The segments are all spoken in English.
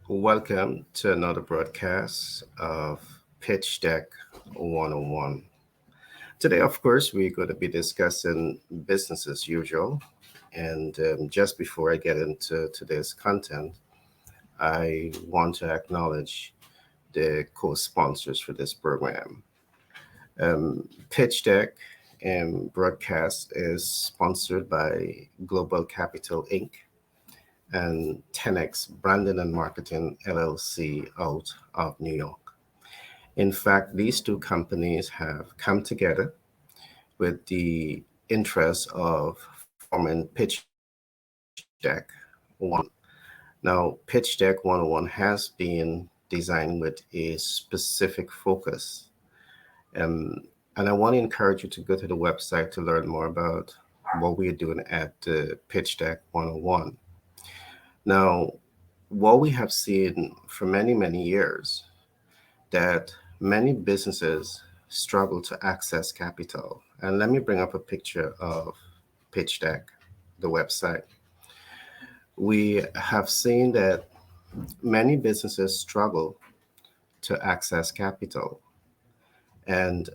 Welcome to another broadcast of Pitch Deck 101. Today, of course, we're going to be discussing business as usual. And just before I get into today's content, I want to acknowledge the co sponsors for this program. Pitch Deck and broadcast is sponsored by Global Capital Inc. and 10X Branding and Marketing LLC out of New York. In fact, these two companies have come together with the interest of forming Pitch Deck 101. Now, Pitch Deck 101 has been designed with a specific focus. Um, and I want to encourage you to go to the website to learn more about what we're doing at Pitch Deck 101. Now, what we have seen for many, many years that many businesses struggle to access capital. And let me bring up a picture of Pitch Deck, the website. We have seen that many businesses struggle to access capital. And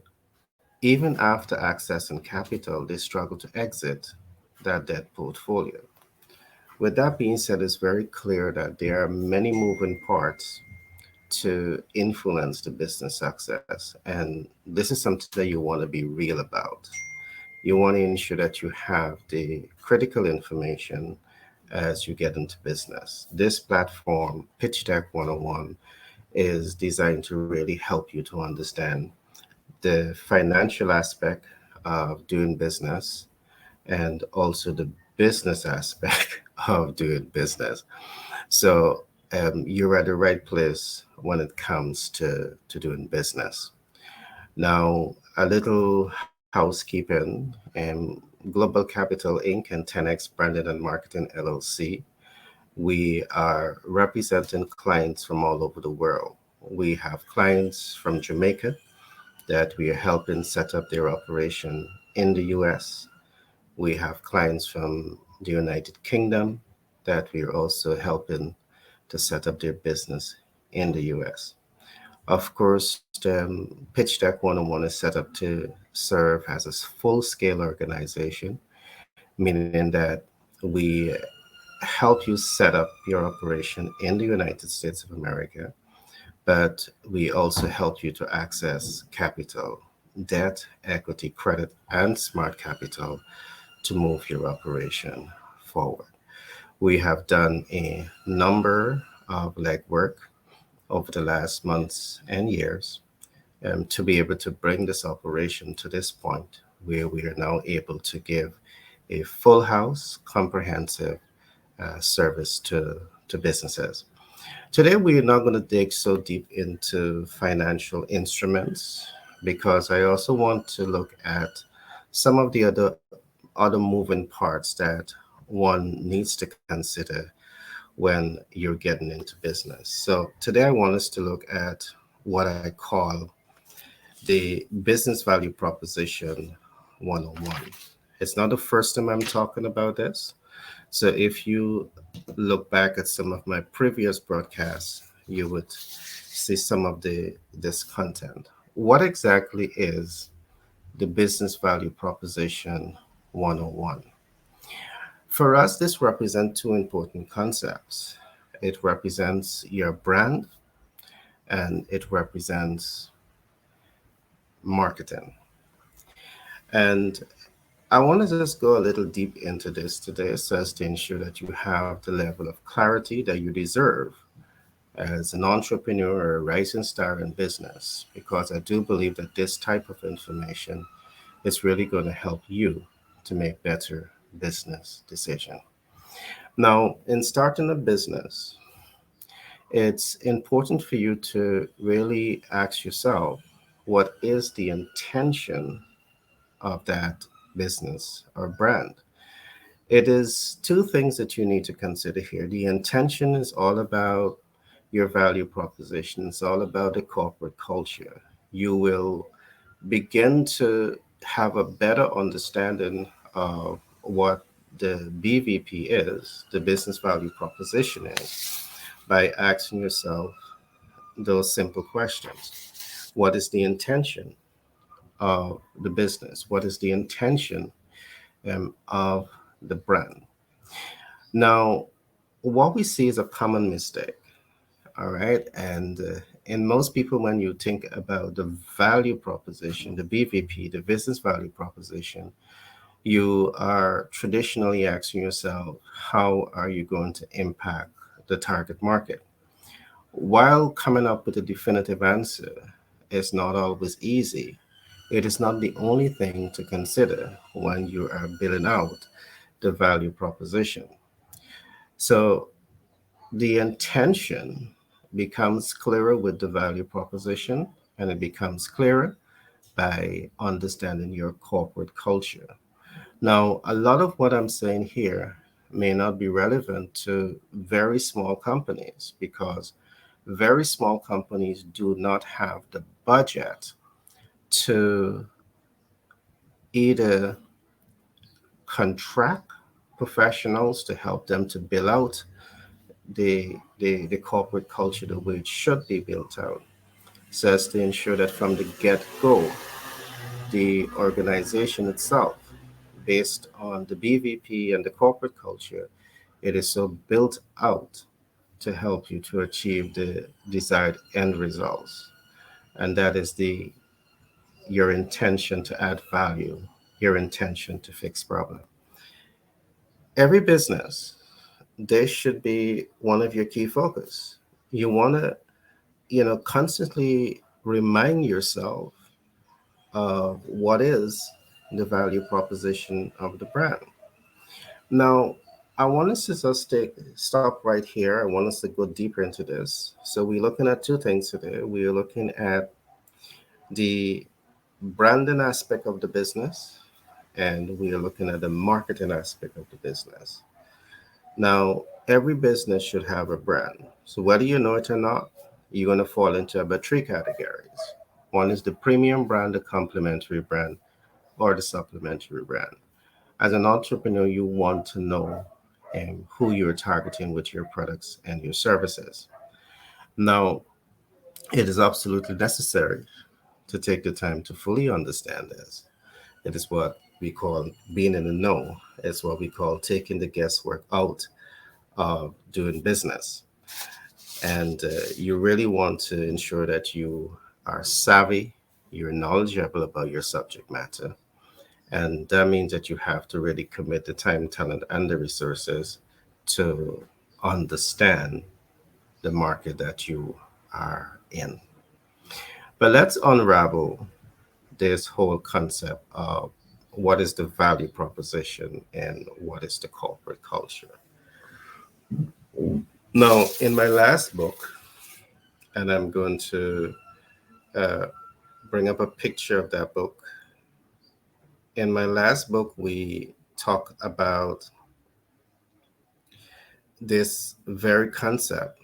even after accessing capital, they struggle to exit that debt portfolio. With that being said, it's very clear that there are many moving parts to influence the business success. And this is something that you want to be real about. You want to ensure that you have the critical information as you get into business. This platform, Pitch Deck 101, is designed to really help you to understand the financial aspect of doing business and also the business aspect of doing business. So you're at the right place when it comes to doing business. Now, a little housekeeping. Global Capital Inc. and 10X Branded and Marketing LLC. We are representing clients from all over the world. We have clients from Jamaica that we are helping set up their operation in the US. We have clients from the United Kingdom that we are also helping to set up their business in the US. Of course, Pitch Deck 101 is set up to serve as a full scale organization, meaning that we help you set up your operation in the United States of America, but we also help you to access capital, debt, equity, credit, and smart capital to move your operation forward. We have done a number of legwork over the last months and years to be able to bring this operation to this point where we are now able to give a full house, comprehensive service to businesses. Today, we are not going to dig so deep into financial instruments because I also want to look at some of the other moving parts that one needs to consider when you're getting into business. So today I want us to look at what I call the business value proposition 101. It's not the first time I'm talking about this. So if you look back at some of my previous broadcasts, you would see some of the this content. What exactly is the business value proposition 101? For us, this represents two important concepts. It represents your brand and it represents marketing. And I want to just go a little deep into this today so as to ensure that you have the level of clarity that you deserve as an entrepreneur or a rising star in business, because I do believe that this type of information is really going to help you to make better business decisions. Now, in starting a business, it's important for you to really ask yourself what is the intention of that business or brand? It is two things that you need to consider here. The intention is all about your value proposition, it's all about the corporate culture. You will begin to have a better understanding of what the BVP is, the business value proposition is, by asking yourself those simple questions. What is the intention of the business? What is the intention of the brand? Now, what we see is a common mistake, all right? And in most people, when you think about the value proposition, the BVP, the business value proposition, you are traditionally asking yourself, how are you going to impact the target market? While coming up with a definitive answer is not always easy, it is not the only thing to consider when you are building out the value proposition. So the intention becomes clearer with the value proposition, and it becomes clearer by understanding your corporate culture. Now, a lot of what I'm saying here may not be relevant to very small companies because very small companies do not have the budget to either contract professionals to help them to build out the corporate culture the way it should be built out, so as to ensure that from the get-go, the organization itself, based on the BVP and the corporate culture, it is so built out to help you to achieve the desired end results. And that is the your intention to add value, your intention to fix problem. Every business, this should be one of your key focus. You want to, constantly remind yourself of what is the value proposition of the brand. Now, I want us to just stop right here. I want us to go deeper into this. So we're looking at two things today. We're looking at the branding aspect of the business, and we are looking at the marketing aspect of the business. Now, every business should have a brand. So whether you know it or not, you're going to fall into about three categories. One is the premium brand, the complementary brand, or the supplementary brand. As an entrepreneur, you want to know who you're targeting with your products and your services. Now, it is absolutely necessary to take the time to fully understand this. It is what we call being in the know. It's what we call taking the guesswork out of doing business. And you really want to ensure that you are savvy, you're knowledgeable about your subject matter. And that means that you have to really commit the time, talent, and the resources to understand the market that you are in. But let's unravel this whole concept of what is the value proposition and what is the corporate culture. Now, in my last book, and I'm going to uh, bring up a picture of that book. In my last book, we talk about this very concept.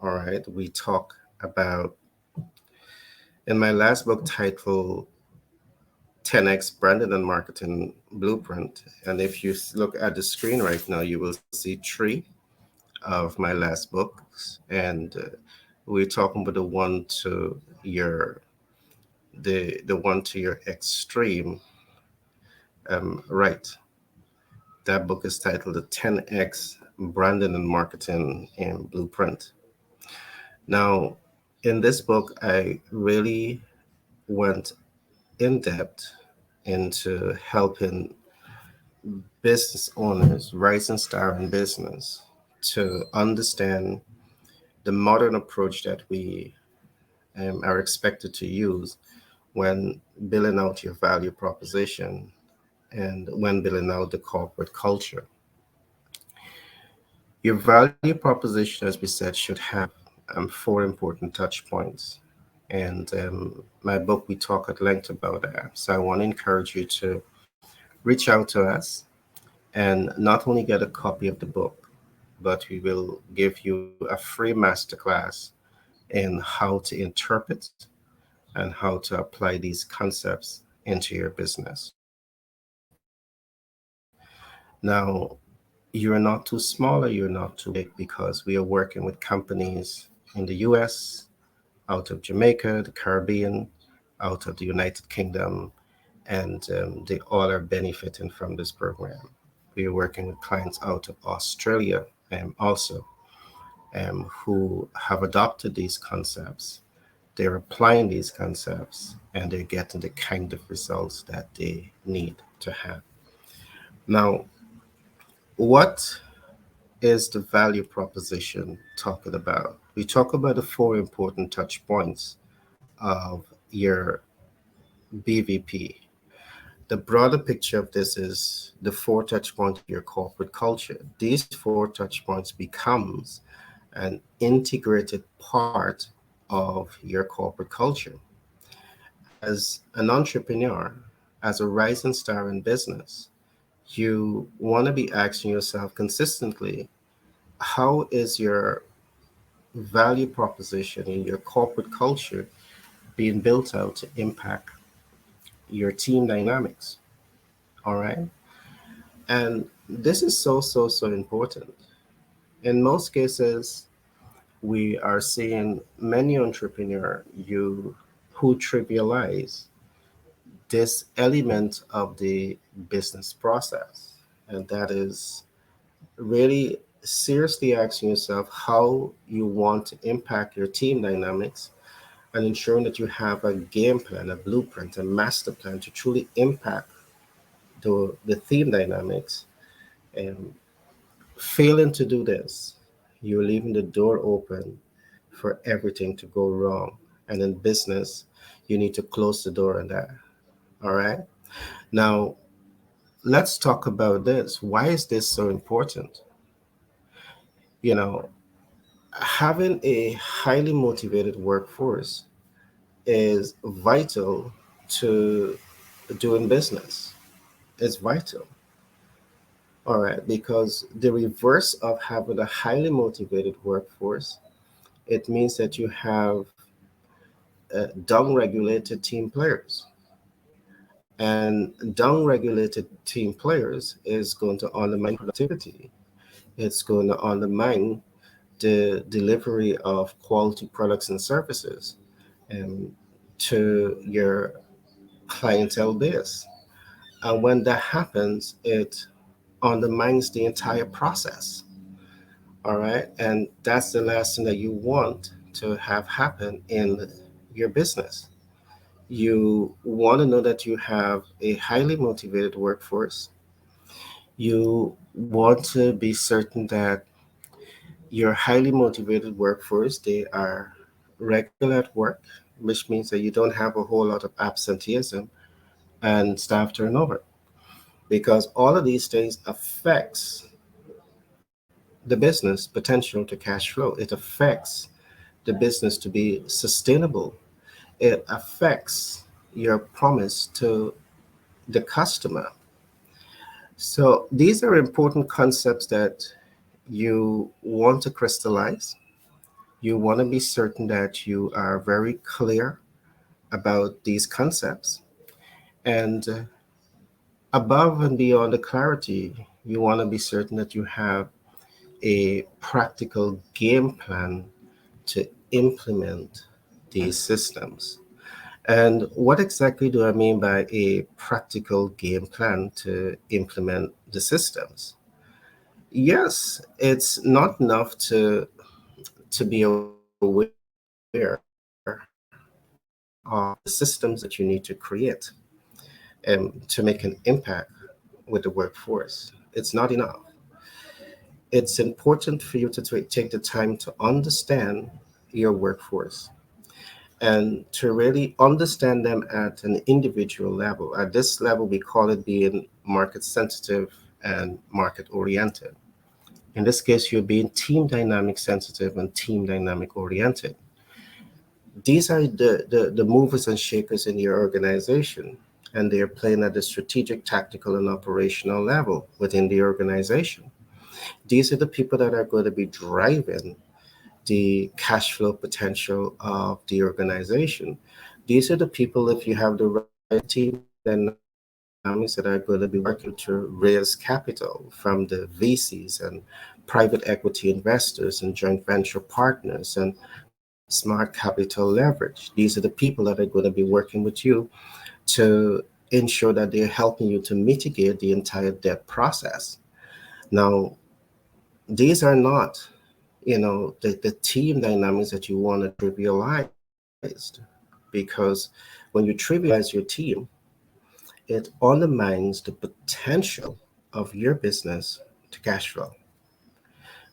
All right. We talk about, in my last book titled 10X Branding and Marketing Blueprint. And if you look at the screen right now, you will see three of my last books. And we're talking about the one to your extreme right. That book is titled The 10X Branding and Marketing in Blueprint. Now, in this book, I really went in depth into helping business owners, rising star in business, to understand the modern approach that we are expected to use when building out your value proposition and when building out the corporate culture. Your value proposition, as we said, should have four important touch points. And my book, we talk at length about that. So I want to encourage you to reach out to us and not only get a copy of the book, but we will give you a free masterclass in how to interpret and how to apply these concepts into your business. Now, You're not too small or you're not too big, because we are working with companies in the US, out of Jamaica, the Caribbean, out of the United Kingdom, and they all are benefiting from this program. We are working with clients out of Australia also, who have adopted these concepts. They're applying these concepts and they're getting the kind of results that they need to have. Now, what is the value proposition talking about? We talk about the four important touch points of your BVP. The broader picture of this is the four touch points of your corporate culture. These four touch points becomes an integrated part of your corporate culture. As an entrepreneur, as a rising star in business, you want to be asking yourself consistently, how is your value proposition in your corporate culture being built out to impact your team dynamics? All right. And this is so important. In most cases, we are seeing many entrepreneurs who trivialize this element of the business process. And that is really seriously asking yourself how you want to impact your team dynamics and ensuring that you have a game plan, a blueprint, a master plan to truly impact the team dynamics. And failing to do this, you're leaving the door open for everything to go wrong. And in business, you need to close the door on that. All right. Now, let's talk about this. Why is this so important? You know, having a highly motivated workforce is vital to doing business. It's vital. All right. Because the reverse of having a highly motivated workforce, it means that you have down-regulated team players. And down-regulated team players is going to undermine productivity. It's going to undermine the delivery of quality products and services um, to your clientele base. And when that happens, it undermines the entire process. All right. And that's the last thing that you want to have happen in your business. You want to know that you have a highly motivated workforce. You want to be certain that your highly motivated workforce, they are regular at work, which means that you don't have a whole lot of absenteeism and staff turnover, because all of these things affects the business potential to cash flow. It affects the business to be sustainable. It affects your promise to the customer. So these are important concepts that you want to crystallize. You want to be certain that you are very clear about these concepts. And above and beyond the clarity, you want to be certain that you have a practical game plan to implement these systems. And what exactly do I mean by a practical game plan to implement the systems? Yes, it's not enough to be aware of the systems that you need to create to make an impact with the workforce. It's not enough. It's important for you to take the time to understand your workforce and to really understand them at an individual level. At this level, we call it being market sensitive and market oriented. In this case, you're being team dynamic sensitive and team dynamic oriented. These are the movers and shakers in your organization, and they're playing at the strategic, tactical, and operational level within the organization. These are the people that are going to be driving the cash flow potential of the organization. These are the people, if you have the right team dynamics, dynamics that are going to be working to raise capital from the VCs and private equity investors and joint venture partners and smart capital leverage. These are the people that are going to be working with you to ensure that they're helping you to mitigate the entire debt process. Now, these are not, the team dynamics that you want to trivialized, because when you trivialize your team, it undermines the potential of your business to cash flow.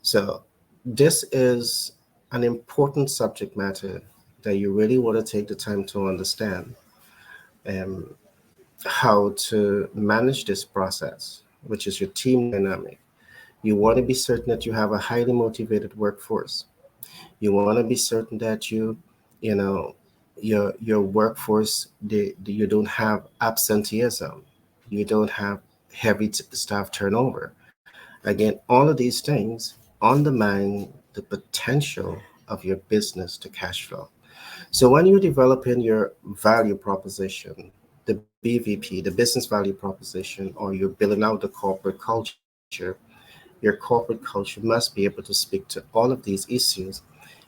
So, this is an important subject matter that you really want to take the time to understand um, how to manage this process, which is your team dynamic. You want to be certain that you have a highly motivated workforce. You want to be certain that you know, your workforce, you don't have absenteeism. You don't have heavy staff turnover. Again, all of these things undermine the potential of your business to cash flow. So when you're developing your value proposition, the BVP, the business value proposition, or you're building out the corporate culture, your corporate culture must be able to speak to all of these issues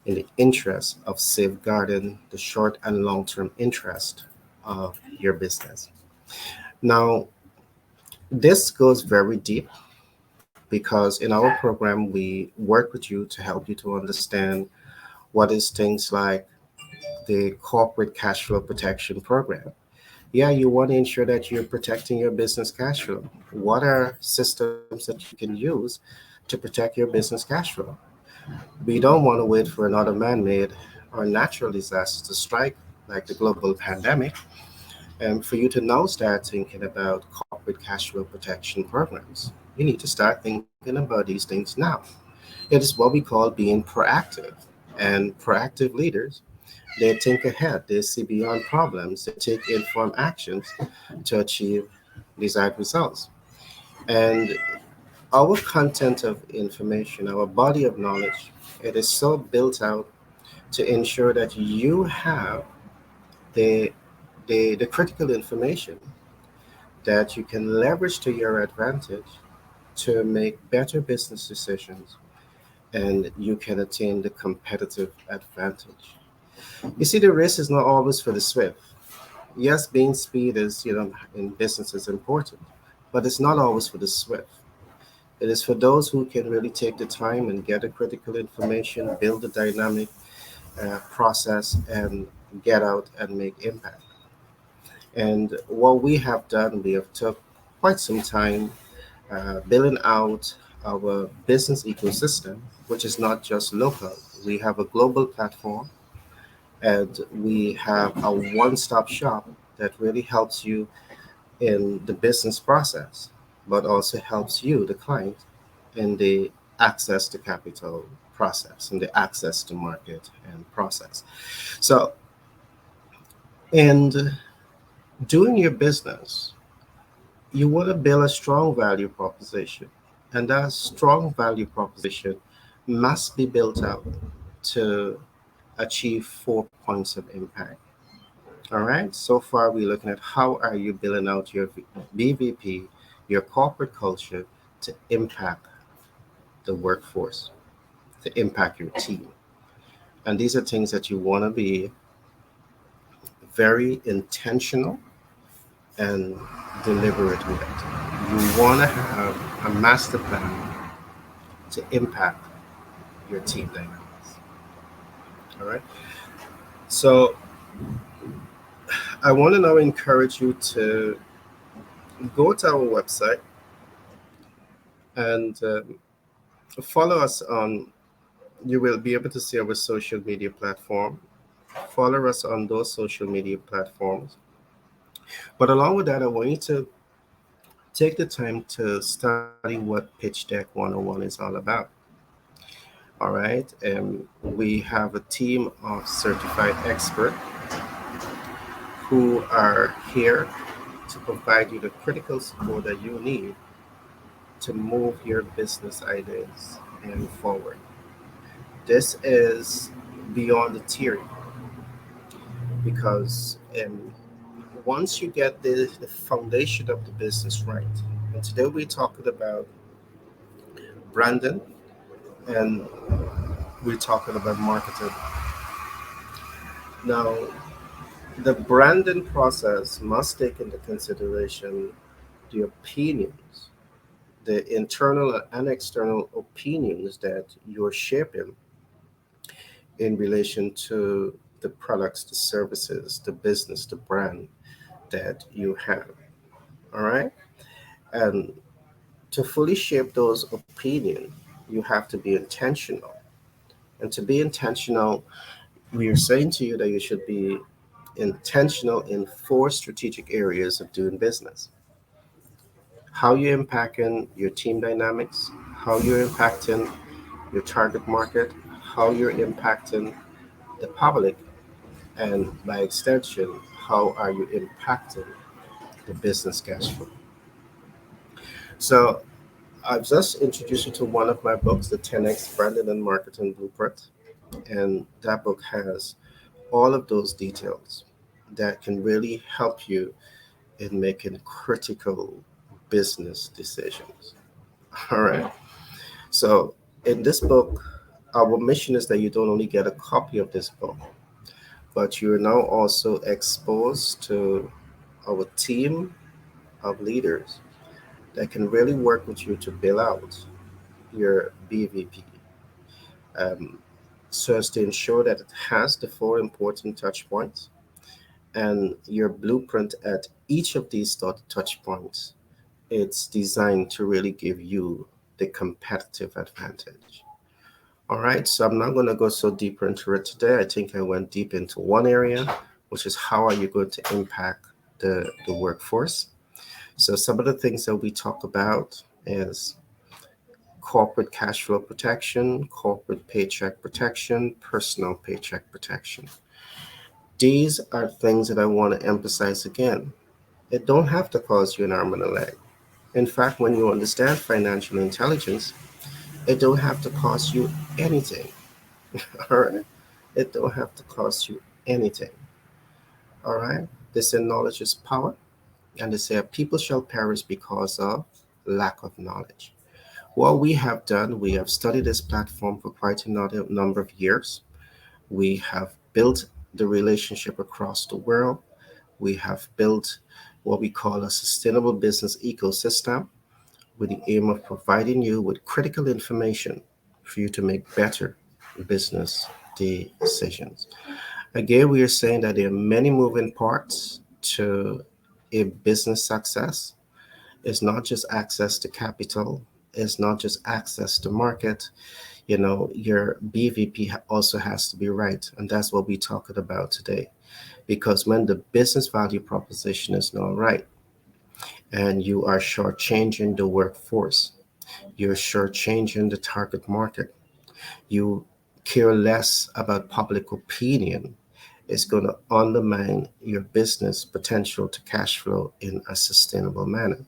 in the interest of safeguarding the short and long term interest of your business. Now, this goes very deep because in our program, we work with you to help you to understand what is things like the corporate cash flow protection program. Yeah, you want to ensure that you're protecting your business cash flow. What are systems that you can use to protect your business cash flow? We don't want to wait for another man made or natural disaster to strike, like the global pandemic, and for you to now start thinking about corporate cash flow protection programs. You need to start thinking about these things now. It is what we call being proactive. And proactive leaders, they think ahead, they see beyond problems, they take informed actions to achieve desired results. And our content of information, our body of knowledge, it is so built out to ensure that you have the, the critical information that you can leverage to your advantage to make better business decisions, and you can attain the competitive advantage. You see, the race is not always for the swift. Yes, being speed is, in business is important, but it's not always for the swift. It is for those who can really take the time and get the critical information, build the dynamic process, and get out and make impact. And what we have done, we have took quite some time building out our business ecosystem, which is not just local. We have a global platform, and we have a one-stop shop that really helps you in the business process, but also helps you, the client, in the access to capital process and the access to market and process. So, in doing your business, you want to build a strong value proposition, and that strong value proposition must be built out to achieve 4 points of impact. All right. So far, we're looking at how are you building out your BVP, your corporate culture to impact the workforce, to impact your team. And these are things that you want to be very intentional and deliberate with. You want to have a master plan to impact your team dynamics. All right. So I want to now encourage you to go to our website and follow us on. You will be able to see our social media platform. Follow us on those social media platforms. But along with that, I want you to take the time to study what Pitch Deck 101 is all about. All right. We have a team of certified experts who are here to provide you the critical support that you need to move your business ideas and forward. This is beyond the theory because once you get the foundation of the business right, and today we're talking about branding and we're talking about marketing. Now, the branding process must take into consideration the opinions, the internal and external opinions that you're shaping in relation to the products, the services, the business, the brand that you have. All right. And to fully shape those opinions, you have to be intentional. And to be intentional, we are saying to you that you should be intentional in four strategic areas of doing business: how you're impacting your team dynamics, how you're impacting your target market, how you're impacting the public, and by extension, how are you impacting the business cash flow. So I've just introduced you to one of my books, the 10X Branding and Marketing Blueprint. And that book has all of those details that can really help you in making critical business decisions. All right. So in this book, our mission is that you don't only get a copy of this book, but you're now also exposed to our team of leaders that can really work with you to build out your BVP, um, so as to ensure that it has the four important touch points and your blueprint at each of these touch points. It's designed to really give you the competitive advantage. All right, so I'm not going to go so deeper into it today. I think I went deep into one area, which is how are you going to impact the workforce. So some of the things that we talk about is corporate cash flow protection, corporate paycheck protection, personal paycheck protection. These are things that I want to emphasize again. It don't have to cost you an arm and a leg. In fact, when you understand financial intelligence, it don't have to cost you anything. All right? It don't have to cost you anything. All right? They say knowledge is power, and they say people shall perish because of lack of knowledge. What we have done, we have studied this platform for quite a number of years. We have built the relationship across the world. We have built what we call a sustainable business ecosystem with the aim of providing you with critical information for you to make better business decisions. Again, we are saying that there are many moving parts to a business success. It's not just access to capital, it's not just access to market. Your BVP also has to be right. And that's what we're talking about today. Because when the business value proposition is not right and you are shortchanging the workforce, you're shortchanging the target market, you care less about public opinion, it's going to undermine your business potential to cash flow in a sustainable manner.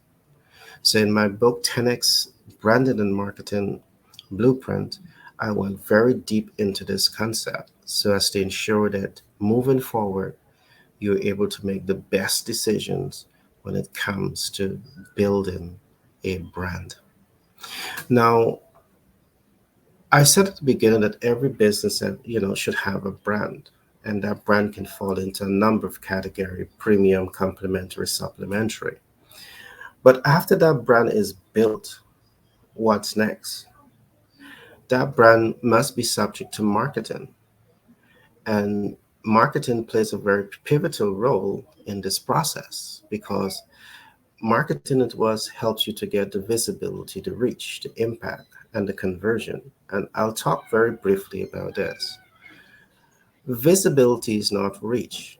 So in my book, 10X Branding and Marketing Blueprint, I went very deep into this concept so as to ensure that moving forward, you're able to make the best decisions when it comes to building a brand. Now, I said at the beginning that every business should have a brand, and that brand can fall into a number of categories: premium, complementary, supplementary. But after that brand is built, what's next? That brand must be subject to marketing. And marketing plays a very pivotal role in this process because marketing it was helps you to get the visibility, the reach, the impact, and the conversion. And I'll talk very briefly about this. Visibility is not reach,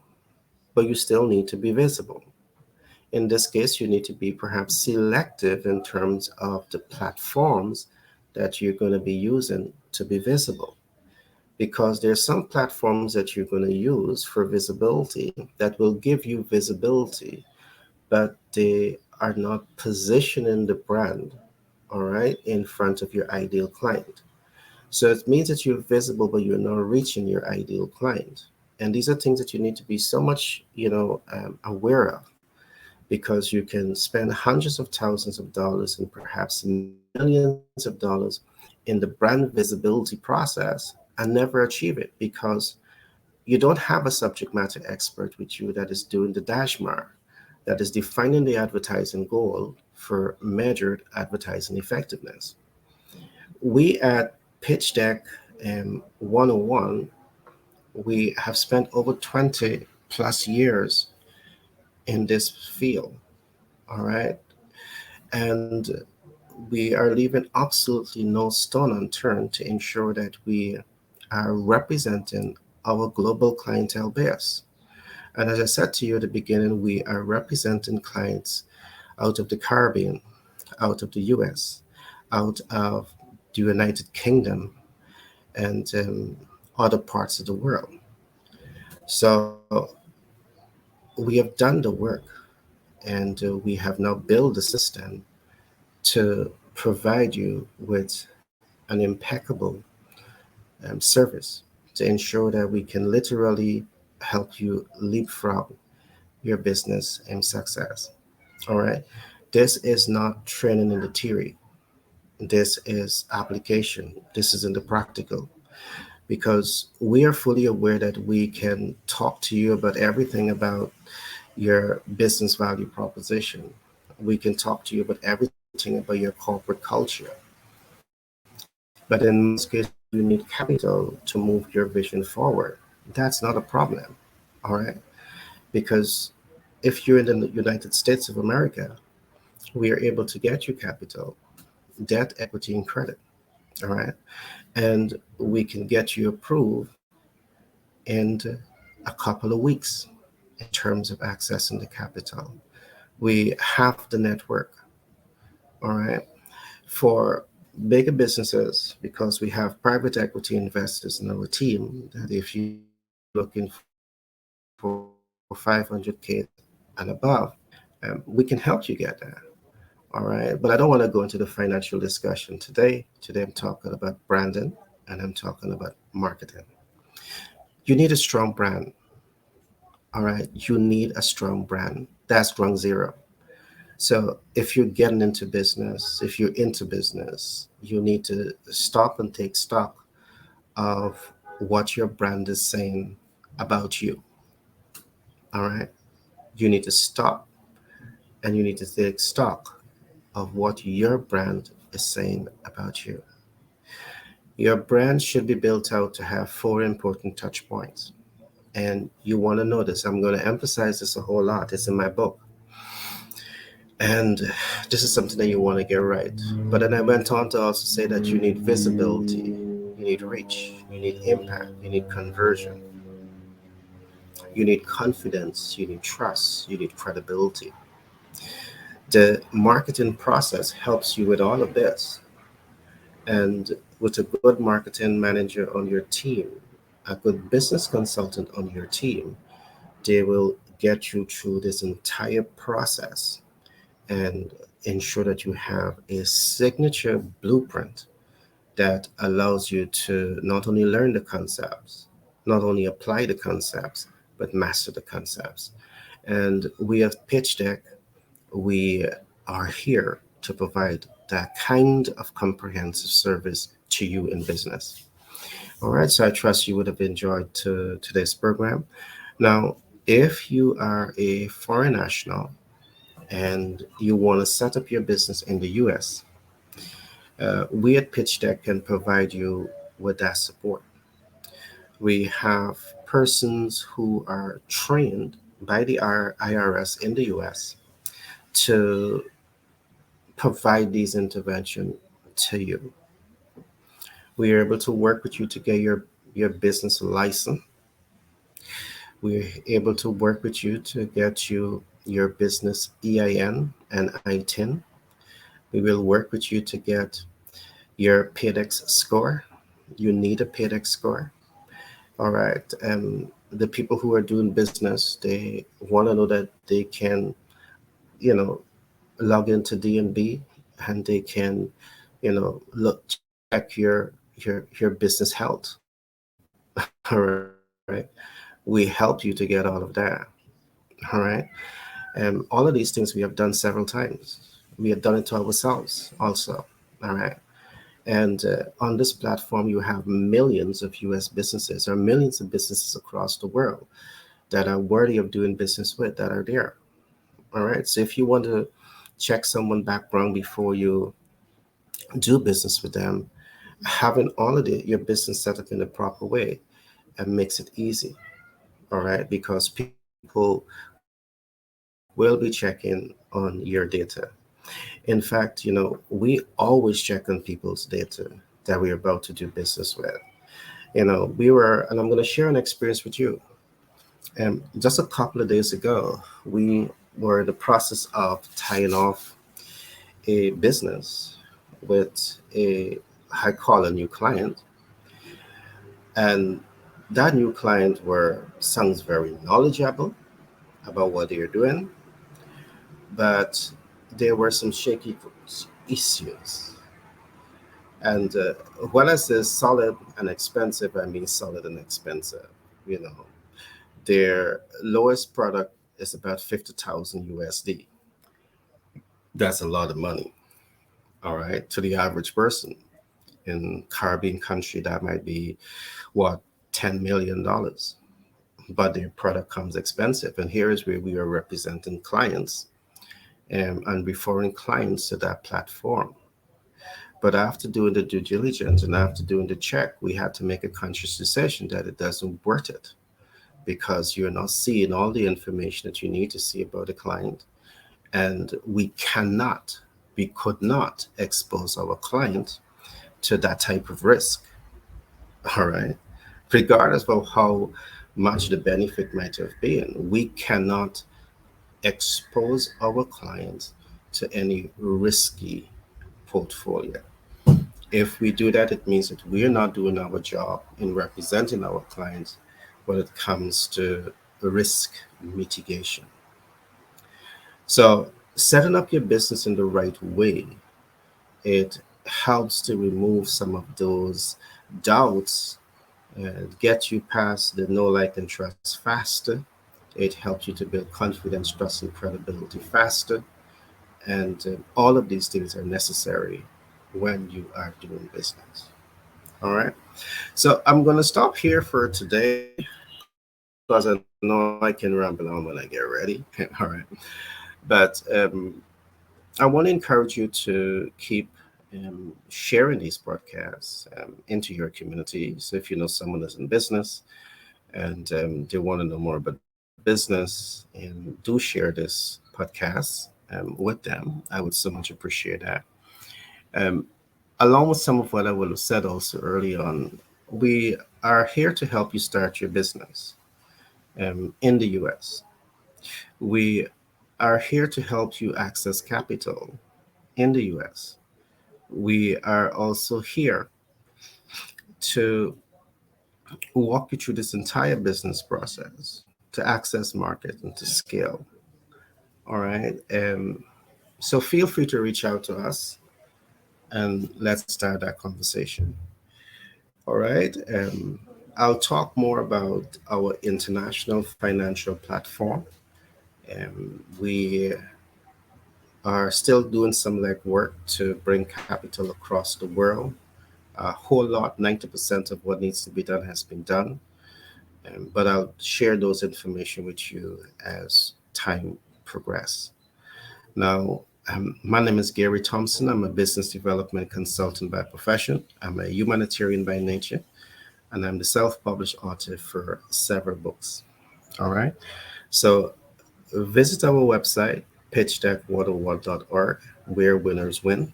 but you still need to be visible. In this case, you need to be perhaps selective in terms of the platforms that you're going to be using to be visible. Because there's some platforms that you're going to use for visibility that will give you visibility, but they are not positioning the brand, all right, in front of your ideal client. So it means that you're visible, but you're not reaching your ideal client. And these are things that you need to be so much, aware of, because you can spend hundreds of thousands of dollars and perhaps millions of dollars in the brand visibility process and never achieve it because you don't have a subject matter expert with you that is doing the dashmar, that is defining the advertising goal for measured advertising effectiveness. We at Pitch Deck 101, we have spent over 20 plus years in this field, all right? And we are leaving absolutely no stone unturned to ensure that we are representing our global clientele base. And as I said to you at the beginning, we are representing clients out of the Caribbean, out of the US, out of the United Kingdom, and other parts of the world. So we have done the work, and we have now built the system to provide you with an impeccable service to ensure that we can literally help you leapfrog your business and success. All right. This is not training in the theory. This is application. This is in the practical, because we are fully aware that we can talk to you about everything about your business value proposition. We can talk to you about everything about your corporate culture. But in most cases, you need capital to move your vision forward. That's not a problem. All right. Because if you're in the United States of America, we are able to get you capital, debt, equity, and credit. All right. And we can get you approved in a couple of weeks in terms of accessing the capital. We have the network. All right. For bigger businesses, because we have private equity investors in our team, that if you're looking for 500K and above, we can help you get there. All right. But I don't want to go into the financial discussion today. Today I'm talking about branding and I'm talking about marketing. You need a strong brand. All right. You need a strong brand. That's ground zero. So if you're getting into business, if you're into business, you need to stop and take stock of what your brand is saying about you. All right. You need to stop and you need to take stock of what your brand is saying about you. Your brand should be built out to have four important touch points. And you want to know this. I'm going to emphasize this a whole lot. It's in my book. And this is something that you want to get right. But then I went on to also say that you need visibility, you need reach, you need impact, you need conversion, you need confidence, you need trust, you need credibility. The marketing process helps you with all of this. And with a good marketing manager on your team, a good business consultant on your team, they will get you through this entire process and ensure that you have a signature blueprint that allows you to not only learn the concepts, not only apply the concepts, but master the concepts. And we have Pitch Deck, we are here to provide that kind of comprehensive service to you in business. All right, so I trust you would have enjoyed today's program. Now, if you are a foreign national and you want to set up your business in the US, we at Pitch Deck can provide you with that support. We have persons who are trained by the IRS in the US to provide these interventions to you. We are able to work with you to get your business license. We're able to work with you to get you your business EIN and ITIN. We will work with you to get your PAYDEX score. You need a PAYDEX score. All right. The people who are doing business, they want to know that they can, you know, log into DNB and they can, look check your business health. All right. We We help you to get all of that. All right. And all of these things we have done several times. We have done it to ourselves also. All right. And on this platform, you have millions of US businesses or millions of businesses across the world that are worthy of doing business with that are there. All right. So if you want to check someone background before you do business with them, having all of your business set up in the proper way and makes it easy. All right. Because people will be checking on your data. In fact, we always check on people's data that we're about to do business with. We were, and I'm going to share an experience with you. Just a couple of days ago, we were in the process of tying off a business with I call a new client, and that new client sounds very knowledgeable about what they're doing, but there were some shaky issues. And when I say solid and expensive, I mean solid and expensive. You know, their lowest product is about 50,000 USD. That's a lot of money, all right, to the average person. In Caribbean country, that might be what, $10 million. But their product comes expensive. And here is where we are representing clients and referring clients to that platform. But after doing the due diligence and after doing the check, we had to make a conscious decision that it doesn't worth it because you're not seeing all the information that you need to see about the client. And we could not expose our client to that type of risk. All right. Regardless of how much the benefit might have been, we cannot expose our clients to any risky portfolio. If we do that, it means that we're not doing our job in representing our clients when it comes to risk mitigation. So, setting up your business in the right way, it helps to remove some of those doubts and get you past the know, like, and trust faster. It helps you to build confidence, trust, and credibility faster. And all of these things are necessary when you are doing business. All right. So I'm going to stop here for today because I know I can ramble on when I get ready. All right. But I want to encourage you to keep sharing these broadcasts into your community. So if you know someone that's in business and they want to know more about business, and do share this podcast with them, I would so much appreciate that. Um, Along with some of what I would have said also early on, we are here to help you start your business in the US. We are here to help you access capital in the US. We are also here to walk you through this entire business process to access market and to scale. All right. So feel free to reach out to us and let's start that conversation. All right. I'll talk more about our international financial platform. We are still doing some legwork to bring capital across the world. A whole lot, 90% of what needs to be done has been done. But I'll share those information with you as time progress. Now, my name is Gary Thompson. I'm a business development consultant by profession. I'm a humanitarian by nature, and I'm the self-published author for several books. All right. So visit our website, pitchdeck101.org, where winners win,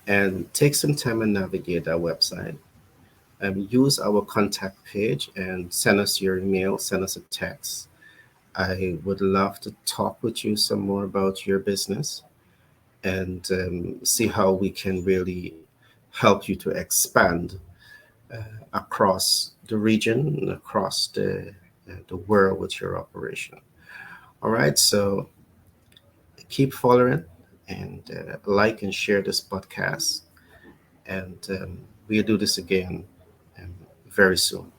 and take some time and navigate our website. Use our contact page and send us your email, send us a text. I would love to talk with you some more about your business and see how we can really help you to expand across the region and across the world with your operation. All right, so keep following and like and share this podcast, and we'll do this again um, very soon.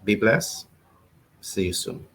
Be blessed. See you soon.